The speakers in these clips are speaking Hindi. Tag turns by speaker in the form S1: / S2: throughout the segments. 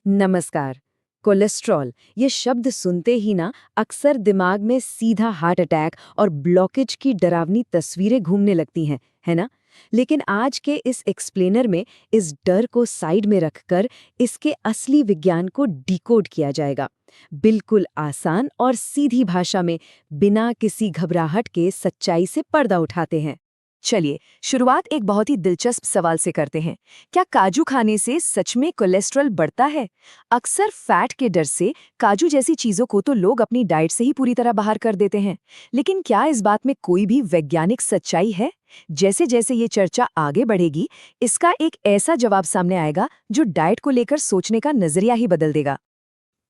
S1: नमस्कार। कोलेस्ट्रॉल ये शब्द सुनते ही ना अक्सर दिमाग में सीधा हार्ट अटैक और ब्लॉकेज की डरावनी तस्वीरें घूमने लगती हैं, है ना? लेकिन आज के इस एक्सप्लेनर में इस डर को साइड में रखकर इसके असली विज्ञान को डिकोड किया जाएगा। बिल्कुल आसान और सीधी भाषा में, बिना किसी घबराहट के सच्चाई से पर्दा उठाते हैं।
S2: चलिए, शुरुआत एक बहुत ही दिलचस्प सवाल से करते हैं। क्या काजू खाने से सच में कोलेस्ट्रॉल बढ़ता है? अक्सर फैट के डर से काजू जैसी चीजों को तो लोग अपनी डाइट से ही पूरी तरह बाहर कर देते हैं। लेकिन क्या इस बात में कोई भी वैज्ञानिक सच्चाई है? जैसे जैसे ये चर्चा आगे बढ़ेगी, इसका एक ऐसा जवाब सामने आएगा जो डाइट को लेकर सोचने का नजरिया ही बदल देगा।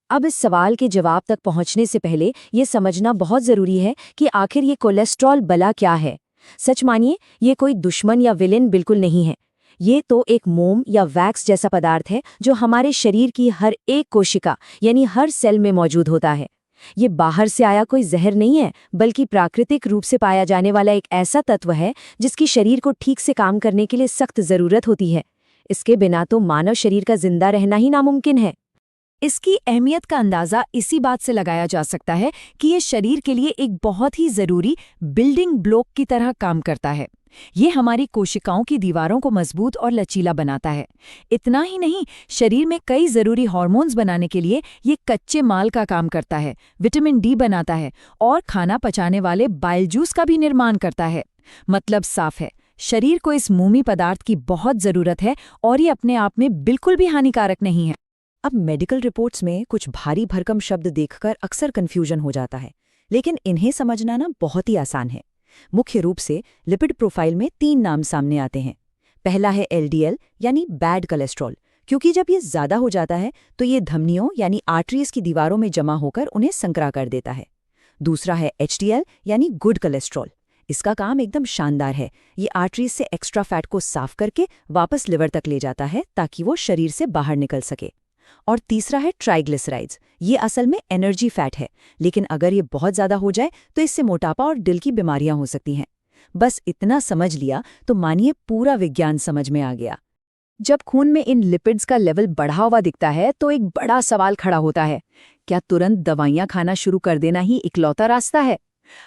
S1: अब इस सवाल के जवाब तक पहुंचने से पहले ये समझना बहुत जरूरी है कि आखिर ये कोलेस्ट्रॉल भला क्या है। सच मानिए, ये कोई दुश्मन या विलेन बिल्कुल नहीं है। ये तो एक मोम या वैक्स जैसा पदार्थ है जो हमारे शरीर की हर एक कोशिका यानी हर सेल में मौजूद होता है। ये बाहर से आया कोई जहर नहीं है, बल्कि प्राकृतिक रूप से पाया जाने वाला एक ऐसा तत्व है जिसकी शरीर को ठीक से काम करने के लिए सख्त जरूरत होती है। इसके बिना तो मानव शरीर का जिंदा रहना ही नामुमकिन है।
S2: इसकी अहमियत का अंदाजा इसी बात से लगाया जा सकता है कि ये शरीर के लिए एक बहुत ही जरूरी बिल्डिंग ब्लॉक की तरह काम करता है। ये हमारी कोशिकाओं की दीवारों को मजबूत और लचीला बनाता है। इतना ही नहीं, शरीर में कई जरूरी हार्मोन्स बनाने के लिए ये कच्चे माल का काम करता है, विटामिन डी बनाता है और खाना पचाने वाले बाइल जूस का भी निर्माण करता है। मतलब साफ है, शरीर को इस मोमी पदार्थ की बहुत जरूरत है और ये अपने आप में बिल्कुल भी हानिकारक नहीं है।
S1: अब मेडिकल रिपोर्ट्स में कुछ भारी भरकम शब्द देखकर अक्सर कंफ्यूजन हो जाता है, लेकिन इन्हें समझना ना बहुत ही आसान है। मुख्य रूप से लिपिड प्रोफाइल में 3 नाम सामने आते हैं। पहला है एलडीएल यानी बैड कोलेस्ट्रॉल, क्योंकि जब ये ज्यादा हो जाता है तो ये धमनियों यानी आर्टरीज की दीवारों में जमा होकर उन्हें संकरा कर देता है। दूसरा है एचडीएल यानी गुड कोलेस्ट्रॉल। इसका काम एकदम शानदार है। ये आर्टरीज से एक्स्ट्रा फैट को साफ करके वापस लिवर तक ले जाता है ताकि वो शरीर से बाहर निकल सके। और तीसरा है ट्राइग्लिसराइड्स। ये असल में एनर्जी फैट है, लेकिन अगर ये बहुत ज्यादा हो जाए तो इससे मोटापा और दिल की बीमारियां हो सकती हैं। बस इतना समझ लिया तो मानिए पूरा विज्ञान समझ में आ गया।
S2: जब खून में इन लिपिड्स का लेवल बढ़ा हुआ दिखता है तो एक बड़ा सवाल खड़ा होता है, क्या तुरंत दवाइयां खाना शुरू कर देना ही इकलौता रास्ता है?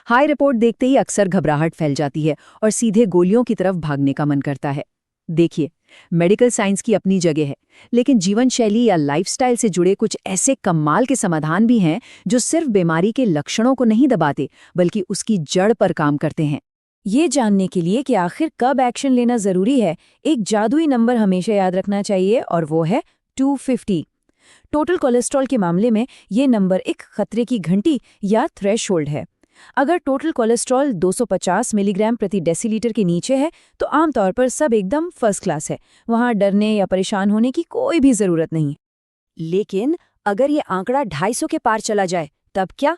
S2: हाई रिपोर्ट देखते ही अक्सर घबराहट फैल जाती है और सीधे गोलियों की तरफ भागने का मन करता है। देखिए, मेडिकल साइंस की अपनी जगह है, लेकिन जीवन शैली या लाइफस्टाइल से जुड़े कुछ ऐसे कमाल के समाधान भी हैं जो सिर्फ बीमारी के लक्षणों को नहीं दबाते, बल्कि उसकी जड़ पर काम करते हैं। ये जानने के लिए कि आखिर कब एक्शन लेना जरूरी है, एक जादुई नंबर हमेशा याद रखना चाहिए, और वो है 250। टोटल कोलेस्ट्रॉल के मामले में ये नंबर एक खतरे की घंटी या थ्रेशोल्ड है। अगर टोटल कोलेस्ट्रॉल 250 मिलीग्राम प्रति डेसीलीटर के नीचे है तो आमतौर पर सब एकदम फर्स्ट क्लास है, वहां डरने या परेशान होने की कोई भी जरूरत नहीं।
S1: लेकिन अगर ये आंकड़ा 250 के पार चला जाए तब क्या?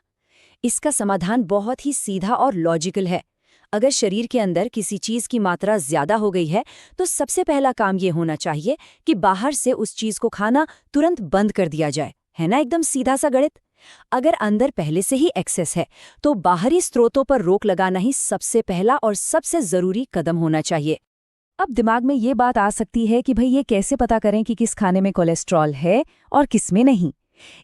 S1: इसका समाधान बहुत ही सीधा और लॉजिकल है। अगर शरीर के अंदर किसी चीज की मात्रा ज्यादा हो गई है तो सबसे पहला काम ये होना चाहिए कि बाहर से उस चीज को खाना तुरंत बंद कर दिया जाए। है ना एकदम सीधा सा गणित? अगर अंदर पहले से ही एक्सेस है तो बाहरी स्रोतों पर रोक लगाना ही सबसे पहला और सबसे जरूरी कदम होना चाहिए।
S2: अब दिमाग में ये बात आ सकती है कि भाई ये कैसे पता करें कि किस खाने में कोलेस्ट्रॉल है और किस में नहीं।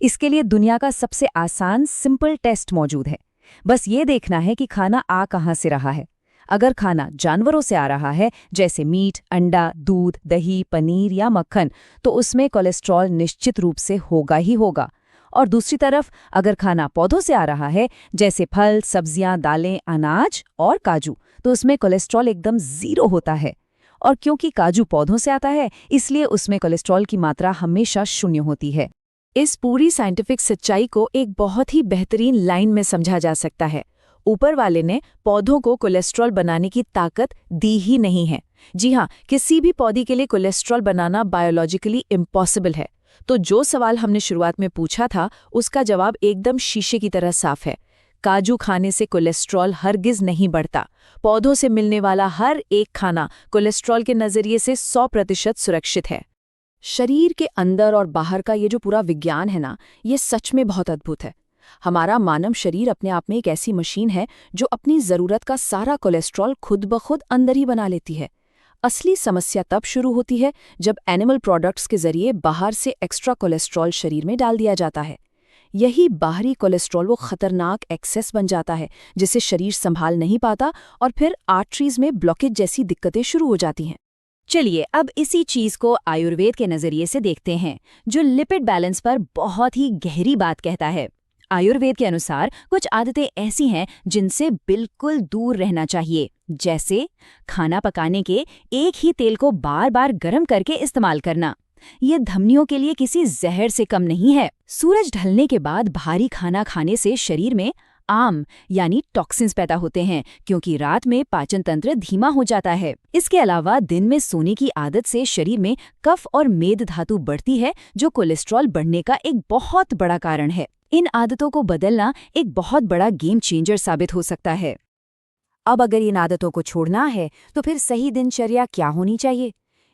S2: इसके लिए दुनिया का सबसे आसान सिंपल टेस्ट मौजूद है। बस ये देखना है कि खाना आ कहाँ से रहा है। अगर खाना जानवरों से आ रहा है, जैसे मीट, अंडा, दूध, दही, पनीर या मक्खन, तो उसमें कोलेस्ट्रॉल निश्चित रूप से होगा ही होगा। और दूसरी तरफ अगर खाना पौधों से आ रहा है, जैसे फल, सब्जियां, दालें, अनाज और काजू, तो उसमें कोलेस्ट्रॉल एकदम 0 होता है। और क्योंकि काजू पौधों से आता है, इसलिए उसमें कोलेस्ट्रॉल की मात्रा हमेशा 0 होती है। इस पूरी साइंटिफिक सच्चाई को एक बहुत ही बेहतरीन लाइन में समझा जा सकता है। ऊपर वाले ने पौधों को कोलेस्ट्रॉल बनाने की ताकत दी ही नहीं है। जी हाँ, किसी भी पौधे के लिए कोलेस्ट्रॉल बनाना बायोलॉजिकली इम्पॉसिबल है। तो जो सवाल हमने शुरुआत में पूछा था, उसका जवाब एकदम शीशे की तरह साफ है। काजू खाने से कोलेस्ट्रॉल हरगिज नहीं बढ़ता। पौधों से मिलने वाला हर एक खाना कोलेस्ट्रॉल के नजरिए से 100% सुरक्षित है। शरीर के अंदर और बाहर का ये जो पूरा विज्ञान है ना, ये सच में बहुत अद्भुत है। हमारा मानव शरीर अपने आप में एक ऐसी मशीन है जो अपनी ज़रूरत का सारा कोलेस्ट्रॉल खुद ब खुद अंदर ही बना लेती है। असली समस्या तब शुरू होती है जब एनिमल प्रोडक्ट्स के जरिए बाहर से एक्स्ट्रा कोलेस्ट्रॉल शरीर में डाल दिया जाता है। यही बाहरी कोलेस्ट्रॉल वो खतरनाक एक्सेस बन जाता है जिसे शरीर संभाल नहीं पाता और फिर आर्टरीज में ब्लॉकेज जैसी दिक्कतें शुरू हो जाती हैं। चलिए अब इसी चीज को आयुर्वेद के नजरिए से देखते हैं, जो लिपिड बैलेंस पर बहुत ही गहरी बात कहता है। आयुर्वेद के अनुसार कुछ आदतें ऐसी हैं जिनसे बिल्कुल दूर रहना चाहिए, जैसे खाना पकाने के एक ही तेल को बार बार गर्म करके इस्तेमाल करना। ये धमनियों के लिए किसी जहर से कम नहीं है। सूरज ढलने के बाद भारी खाना खाने से शरीर में आम यानी टॉक्सिन्स पैदा होते हैं, क्योंकि रात में पाचन तंत्र धीमा हो जाता है। इसके अलावा दिन में सोने की आदत से शरीर में कफ और मेद धातु बढ़ती है, जो कोलेस्ट्रॉल बढ़ने का एक बहुत बड़ा कारण है। इन आदतों को बदलना एक बहुत बड़ा गेम चेंजर साबित हो सकता है। अब अगर इन आदतों को छोड़ना है तो फिर सही दिनचर्या क्या होनी चाहिए?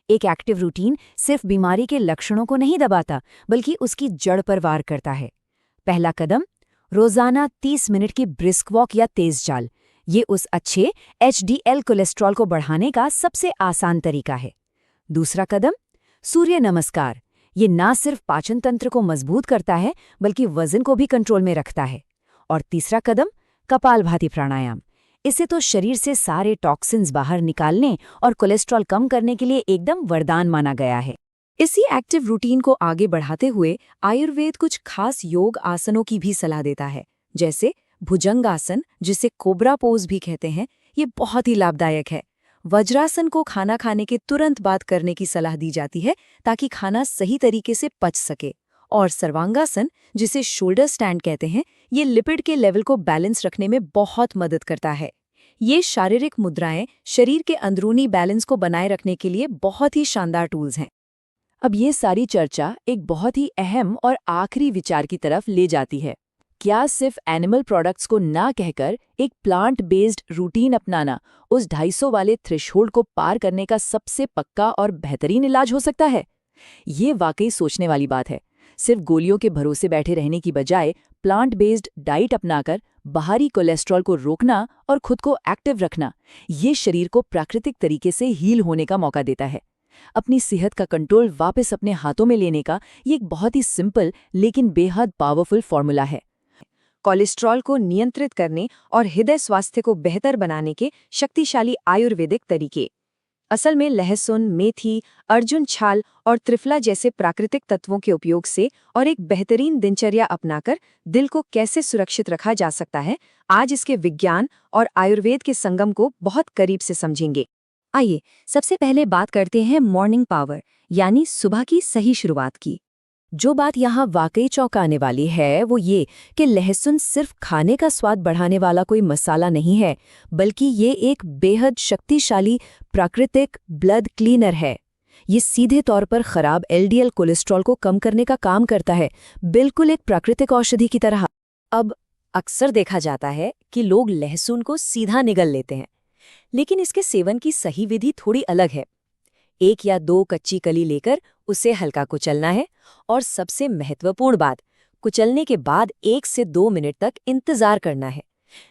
S2: एक एक्टिव रूटीन सिर्फ बीमारी के लक्षणों को नहीं दबाता, बल्कि उसकी जड़ पर वार करता है। पहला कदम, रोजाना 30 मिनट की ब्रिस्क वॉक या तेज चाल। ये उस अच्छे HDL कोलेस्ट्रॉल को बढ़ाने का सबसे आसान तरीका है। दूसरा कदम, सूर्य नमस्कार। ये ना सिर्फ पाचन तंत्र को मजबूत करता है, बल्कि वजन को भी कंट्रोल में रखता है। और तीसरा कदम, कपालभाति प्राणायाम। इसे तो शरीर से सारे टॉक्सिन्स बाहर निकालने और कोलेस्ट्रॉल कम करने के लिए एकदम वरदान माना गया है। इसी एक्टिव रूटीन को आगे बढ़ाते हुए आयुर्वेद कुछ खास योग आसनों की भी सलाह देता है, जैसे भुजंगासन, जिसे कोबरा पोज भी कहते हैं। ये बहुत ही लाभदायक है। वज्रासन को खाना खाने के तुरंत बाद करने की सलाह दी जाती है, ताकि खाना सही तरीके से पच सके। और सर्वांगासन, जिसे शोल्डर स्टैंड कहते हैं, ये लिपिड के लेवल को बैलेंस रखने में बहुत मदद करता है। ये शारीरिक मुद्राएं शरीर के अंदरूनी बैलेंस को बनाए रखने के लिए बहुत ही शानदार टूल्स हैं। अब ये सारी चर्चा एक बहुत ही अहम और आखिरी विचार की तरफ ले जाती है। क्या सिर्फ एनिमल प्रोडक्ट्स को ना कहकर एक प्लांट बेस्ड रूटीन अपनाना उस 250 वाले थ्रेशोल्ड को पार करने का सबसे पक्का और बेहतरीन इलाज हो सकता है? ये वाकई सोचने वाली बात है। सिर्फ गोलियों के भरोसे बैठे रहने की बजाय प्लांट बेस्ड डाइट अपनाकर बाहरी कोलेस्ट्रॉल को रोकना और खुद को एक्टिव रखना, ये शरीर को प्राकृतिक तरीके से हील होने का मौका देता है। अपनी सेहत का कंट्रोल वापस अपने हाथों में लेने का ये एक बहुत ही सिंपल लेकिन बेहद पावरफुल फॉर्मूला है। कोलेस्ट्रॉल को नियंत्रित करने और हृदय स्वास्थ्य को बेहतर बनाने के शक्तिशाली आयुर्वेदिक तरीके। असल में लहसुन, मेथी, अर्जुन छाल और त्रिफला जैसे प्राकृतिक तत्वों के उपयोग से और एक बेहतरीन दिनचर्या अपनाकर दिल को कैसे सुरक्षित रखा जा सकता है, आज इसके विज्ञान और आयुर्वेद के संगम को बहुत करीब से समझेंगे। आइए सबसे पहले बात करते हैं मॉर्निंग पावर, यानी सुबह की सही शुरुआत की। जो बात यहाँ वाकई चौंकाने वाली है वो ये कि लहसुन सिर्फ खाने का स्वाद बढ़ाने वाला कोई मसाला नहीं है, बल्कि ये एक बेहद शक्तिशाली प्राकृतिक ब्लड क्लीनर है। ये सीधे तौर पर खराब LDL कोलेस्ट्रॉल को कम करने का काम करता है, बिल्कुल एक प्राकृतिक औषधि की तरह। अब अक्सर देखा जाता है कि लोग लहसुन को सीधा निगल लेते हैं, लेकिन इसके सेवन की सही विधि थोड़ी अलग है। 1 या 2 कच्ची कली लेकर उसे हल्का कुचलना है, और सबसे महत्वपूर्ण बात, कुचलने के बाद 1 से 2 मिनट तक इंतजार करना है।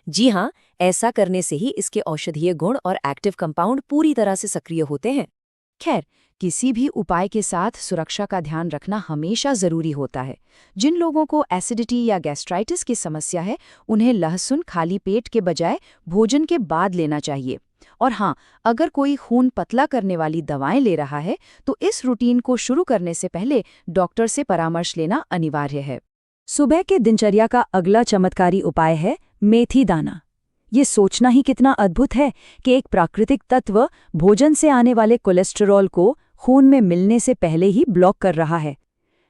S2: जी हाँ, ऐसा करने से ही इसके औषधीय गुण और एक्टिव कंपाउंड पूरी तरह से सक्रिय होते हैं। खैर, किसी भी उपाय के साथ सुरक्षा का ध्यान रखना हमेशा जरूरी होता है। जिन लोगों को एसिडिटी या गैस्ट्राइटिस की समस्या है, उन्हें लहसुन खाली पेट के बजाय भोजन के बाद लेना चाहिए। और हाँ, अगर कोई खून पतला करने वाली दवाएं ले रहा है, तो इस रूटीन को शुरू करने से पहले डॉक्टर से परामर्श लेना अनिवार्य है। सुबह के दिनचर्या का अगला चमत्कारी उपाय है मेथी दाना। ये सोचना ही कितना अद्भुत है कि एक प्राकृतिक तत्व भोजन से आने वाले कोलेस्टेरॉल को खून में मिलने से पहले ही ब्लॉक कर रहा है।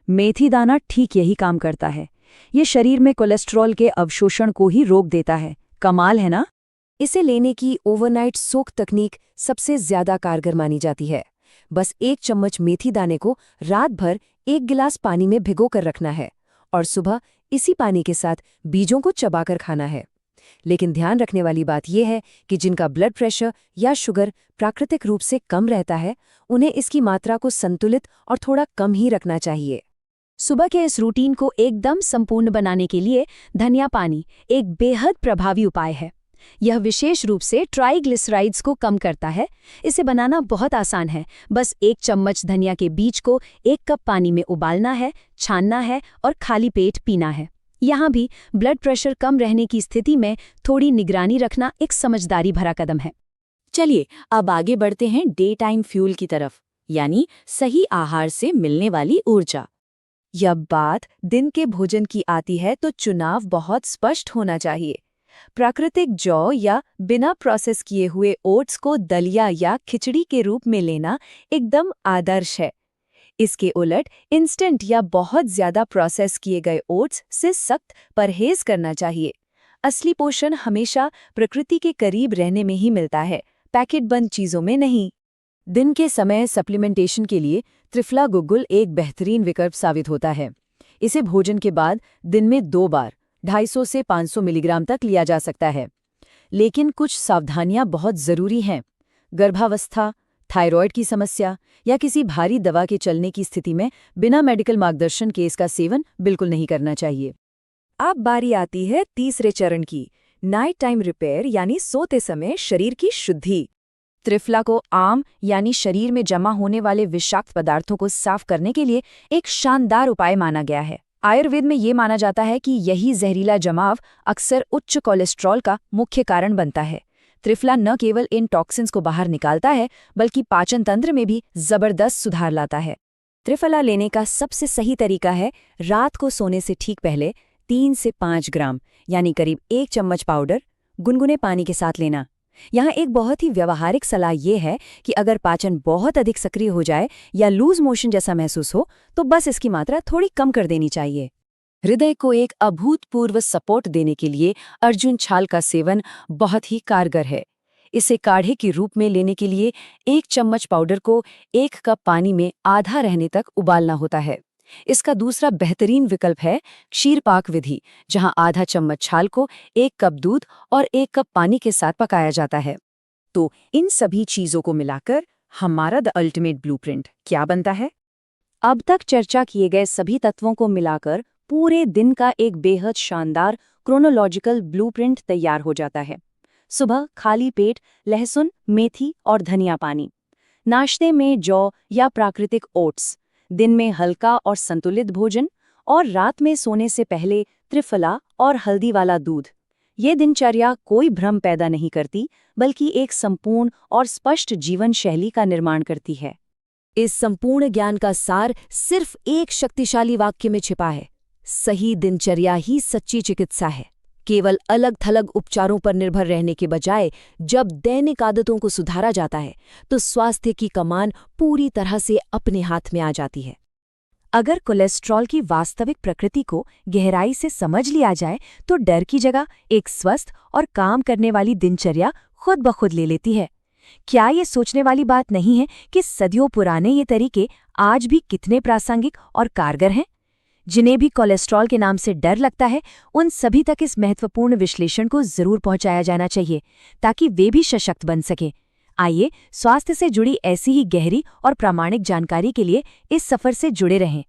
S2: मेथी दाना ठीक यही काम करता है। ये शरीर में कोलेस्ट्रॉल के अवशोषण को ही रोक देता है। कमाल है ना? इसे लेने की ओवरनाइट सोक तकनीक सबसे ज्यादा कारगर मानी जाती है। बस 1 चम्मच मेथी दाने को रात भर 1 गिलास पानी में भिगोकर रखना है और सुबह इसी पानी के साथ बीजों को चबाकर खाना है। लेकिन ध्यान रखने वाली बात यह है कि जिनका ब्लड प्रेशर या शुगर प्राकृतिक रूप से कम रहता है, उन्हें इसकी मात्रा को संतुलित और थोड़ा कम ही रखना चाहिए। सुबह के इस रूटीन को एकदम संपूर्ण बनाने के लिए धनिया पानी एक बेहद प्रभावी उपाय है। यह विशेष रूप से ट्राइग्लिसराइड्स को कम करता है। इसे बनाना बहुत आसान है, बस 1 चम्मच धनिया के बीज को 1 कप पानी में उबालना है, छानना है और खाली पेट पीना है। यहाँ भी ब्लड प्रेशर कम रहने की स्थिति में थोड़ी निगरानी रखना एक समझदारी भरा कदम है।
S1: चलिए अब आगे बढ़ते हैं डे टाइम फ्यूल की तरफ, यानी सही आहार से मिलने वाली ऊर्जा।
S2: यह बात दिन के भोजन की आती है तो चुनाव बहुत स्पष्ट होना चाहिए। प्राकृतिक जौ या बिना प्रोसेस किए हुए ओट्स को दलिया या खिचड़ी के रूप में लेना एकदम आदर्श है। इसके उलट इंस्टेंट या बहुत ज्यादा प्रोसेस किए गए ओट्स से सख्त परहेज करना चाहिए। असली पोषण हमेशा प्रकृति के करीब रहने में ही मिलता है, पैकेट बंद चीजों में नहीं। दिन के समय सप्लीमेंटेशन के लिए त्रिफला गुग्गुल एक बेहतरीन विकल्प साबित होता है। इसे भोजन के बाद दिन में 2 बार 250 से 500 मिलीग्राम तक लिया जा सकता है। लेकिन कुछ सावधानियां बहुत ज़रूरी हैं। गर्भावस्था, थायराइड की समस्या या किसी भारी दवा के चलने की स्थिति में बिना मेडिकल मार्गदर्शन के इसका सेवन बिल्कुल नहीं करना चाहिए। अब बारी आती है तीसरे चरण की, नाइट टाइम रिपेयर यानी सोते समय शरीर की शुद्धि। त्रिफला को आम यानी शरीर में जमा होने वाले विषाक्त पदार्थों को साफ करने के लिए एक शानदार उपाय माना गया है। आयुर्वेद में ये माना जाता है कि यही जहरीला जमाव अक्सर उच्च कोलेस्ट्रॉल का मुख्य कारण बनता है। त्रिफला न केवल इन टॉक्सिन्स को बाहर निकालता है, बल्कि पाचन तंत्र में भी जबरदस्त सुधार लाता है। त्रिफला लेने का सबसे सही तरीका है रात को सोने से ठीक पहले 3 से 5 ग्राम यानी करीब 1 चम्मच पाउडर गुनगुने पानी के साथ लेना। यहाँ एक बहुत ही व्यावहारिक सलाह ये है कि अगर पाचन बहुत अधिक सक्रिय हो जाए या लूज मोशन जैसा महसूस हो तो बस इसकी मात्रा थोड़ी कम कर देनी चाहिए। हृदय को एक अभूतपूर्व सपोर्ट देने के लिए अर्जुन छाल का सेवन बहुत ही कारगर है। इसे काढ़े के रूप में लेने के लिए 1 चम्मच पाउडर को 1 कप पानी में आधा रहने तक उबालना होता है। इसका दूसरा बेहतरीन विकल्प है क्षीरपाक विधि, जहां आधा चम्मच छाल को 1 कप दूध और 1 कप पानी के साथ पकाया जाता है। तो इन सभी चीजों को मिलाकर हमारा द अल्टीमेट ब्लूप्रिंट क्या बनता है? अब तक चर्चा किए गए सभी तत्वों को मिलाकर पूरे दिन का एक बेहद शानदार क्रोनोलॉजिकल ब्लूप्रिंट तैयार हो जाता है। सुबह खाली पेट लहसुन, मेथी और धनिया पानी, नाश्ते में जौ या प्राकृतिक ओट्स, दिन में हल्का और संतुलित भोजन और रात में सोने से पहले त्रिफला और हल्दी वाला दूध। ये दिनचर्या कोई भ्रम पैदा नहीं करती, बल्कि एक संपूर्ण और स्पष्ट जीवन शैली का निर्माण करती है। इस संपूर्ण ज्ञान का सार सिर्फ एक शक्तिशाली वाक्य में छिपा है: सही दिनचर्या ही सच्ची चिकित्सा है। केवल अलग-थलग उपचारों पर निर्भर रहने के बजाय जब दैनिक आदतों को सुधारा जाता है तो स्वास्थ्य की कमान पूरी तरह से अपने हाथ में आ जाती है। अगर कोलेस्ट्रॉल की वास्तविक प्रकृति को गहराई से समझ लिया जाए तो डर की जगह एक स्वस्थ और काम करने वाली दिनचर्या खुद ब खुद ले लेती है। क्या ये सोचने वाली बात नहीं है कि सदियों पुराने ये तरीके आज भी कितने प्रासंगिक और कारगर हैं? जिन्हें भी कोलेस्ट्रॉल के नाम से डर लगता है, उन सभी तक इस महत्वपूर्ण विश्लेषण को जरूर पहुंचाया जाना चाहिए, ताकि वे भी सशक्त बन सकें। आइए स्वास्थ्य से जुड़ी ऐसी ही गहरी और प्रामाणिक जानकारी के लिए इस सफर से जुड़े रहें।